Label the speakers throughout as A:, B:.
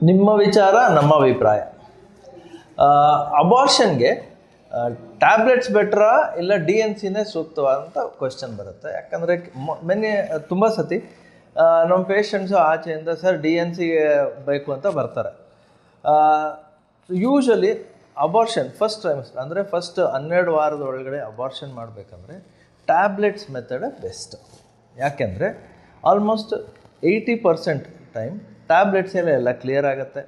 A: ನಿಮ್ಮ ವಿಚಾರ ನಮ್ಮ ಅಭಿಪ್ರಾಯ. ಅಬಾರ್ಷನ್ಗೆ ಟ್ಯಾಬ್ಲೆಟ್ಸ್ ಬೆಟ್ರಾ ಇಲ್ಲ DNCನೇ ಸೂಕ್ತವಾದಂಥ ಕ್ವಶನ್ ಬರುತ್ತೆ. ಯಾಕಂದರೆ ತುಂಬ ಸತಿ ನಮ್ಮ ಪೇಷಂಟ್ಸು ಆಚೆಯಿಂದ ಸರ್ DNC ಬೇಕು ಅಂತ ಬರ್ತಾರೆ. ಯೂಶಲಿ ಅಬಾರ್ಷನ್ ಫಸ್ಟ್ ಟ್ರೈಮಿಸ್ಟರ್ ಅಂದರೆ ಫಸ್ಟ್ 12 ವಾರದ ಒಳಗಡೆ ಅಬಾರ್ಷನ್ ಮಾಡಬೇಕಂದ್ರೆ ಟ್ಯಾಬ್ಲೆಟ್ಸ್ ಮೆಥಡೇ ಬೆಸ್ಟ್. ಯಾಕೆಂದರೆ ಆಲ್ಮೋಸ್ಟ್ 80% ಟೈಮ್ ಟ್ಯಾಬ್ಲೆಟ್ಸಲ್ಲೇ ಎಲ್ಲ ಕ್ಲಿಯರ್ ಆಗುತ್ತೆ.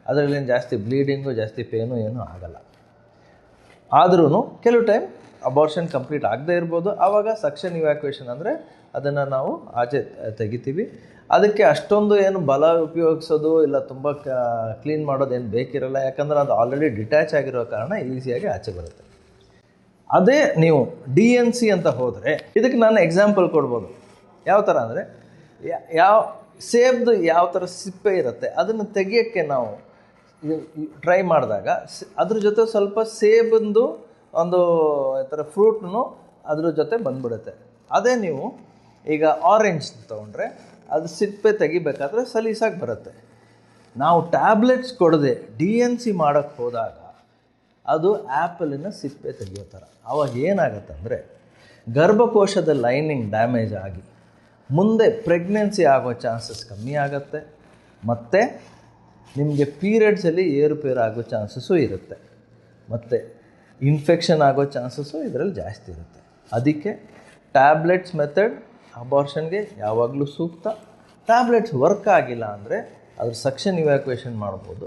A: ಅದರಲ್ಲೇನು ಜಾಸ್ತಿ ಬ್ಲೀಡಿಂಗು ಜಾಸ್ತಿ ಪೇನು ಏನೂ ಆಗಲ್ಲ. ಆದ್ರೂ ಕೆಲವು ಟೈಮ್ ಅಬಾರ್ಷನ್ ಕಂಪ್ಲೀಟ್ ಆಗದೇ ಇರ್ಬೋದು. ಆವಾಗ ಸಕ್ಷನ್ ಇವ್ಯಾಕ್ಯುಯೇಷನ್ ಅಂದರೆ ಅದನ್ನು ನಾವು ಆಚೆ ತೆಗಿತೀವಿ. ಅದಕ್ಕೆ ಅಷ್ಟೊಂದು ಏನು ಬಲ ಉಪಯೋಗಿಸೋದು ಇಲ್ಲ ತುಂಬ ಕ್ಲೀನ್ ಮಾಡೋದು ಏನು ಬೇಕಿರಲ್ಲ. ಯಾಕಂದರೆ ಅದು ಆಲ್ರೆಡಿ ಡಿಟ್ಯಾಚ್ ಆಗಿರೋ ಕಾರಣ ಈಸಿಯಾಗಿ ಆಚೆ ಬರುತ್ತೆ. ಅದೇ ನೀವು DNC ಅಂತ ಹೋದರೆ ಇದಕ್ಕೆ ನಾನು ಎಕ್ಸಾಂಪಲ್ ಕೊಡ್ಬೋದು. ಯಾವ ಥರ ಅಂದರೆ ಸೇಬ್ದು ಯಾವ ಥರ ಸಿಪ್ಪೆ ಇರುತ್ತೆ ಅದನ್ನು ತೆಗಿಯೋಕ್ಕೆ ನಾವು ಟ್ರೈ ಮಾಡಿದಾಗ ಅದ್ರ ಜೊತೆ ಸ್ವಲ್ಪ ಸೇಬಂದು ಒಂದು ಈ ಥರ ಫ್ರೂಟ್ನು ಅದ್ರ ಜೊತೆ ಬಂದ್ಬಿಡುತ್ತೆ. ಅದೇ ನೀವು ಈಗ ಆರೆಂಜ್ ತೊಗೊಂಡ್ರೆ ಅದು ಸಿಪ್ಪೆ ತೆಗಿಬೇಕಾದ್ರೆ ಸಲೀಸಾಗಿ ಬರುತ್ತೆ. ನಾವು ಟ್ಯಾಬ್ಲೆಟ್ಸ್ ಕೊಡದೆ DNC ಮಾಡೋಕ್ಕೆ ಹೋದಾಗ ಅದು ಆ್ಯಪಲಿನ ಸಿಪ್ಪೆ ತೆಗಿಯೋ ಥರ. ಆವಾಗ ಏನಾಗುತ್ತೆ ಅಂದರೆ ಗರ್ಭಕೋಶದ ಲೈನಿಂಗ್ ಡ್ಯಾಮೇಜ್ ಆಗಿ ಮುಂದೆ ಪ್ರೆಗ್ನೆನ್ಸಿ ಆಗೋ ಚಾನ್ಸಸ್ ಕಮ್ಮಿ ಆಗುತ್ತೆ. ಮತ್ತು ನಿಮಗೆ ಪೀರಿಯಡ್ಸಲ್ಲಿ ಏರುಪೇರು ಆಗೋ ಚಾನ್ಸಸ್ಸು ಇರುತ್ತೆ. ಮತ್ತು ಇನ್ಫೆಕ್ಷನ್ ಆಗೋ ಚಾನ್ಸಸ್ಸು ಇದರಲ್ಲಿ ಜಾಸ್ತಿ ಇರುತ್ತೆ. ಅದಕ್ಕೆ ಟ್ಯಾಬ್ಲೆಟ್ಸ್ ಮೆಥಡ್ ಅಬಾರ್ಷನ್ಗೆ ಯಾವಾಗಲೂ ಸೂಕ್ತ. ಟ್ಯಾಬ್ಲೆಟ್ಸ್ ವರ್ಕ್ ಆಗಿಲ್ಲ ಅಂದರೆ ಅದ್ರ ಸಕ್ಷನ್ ಇವ್ಯಾಕ್ಯುಯೇಷನ್ ಮಾಡ್ಬೋದು.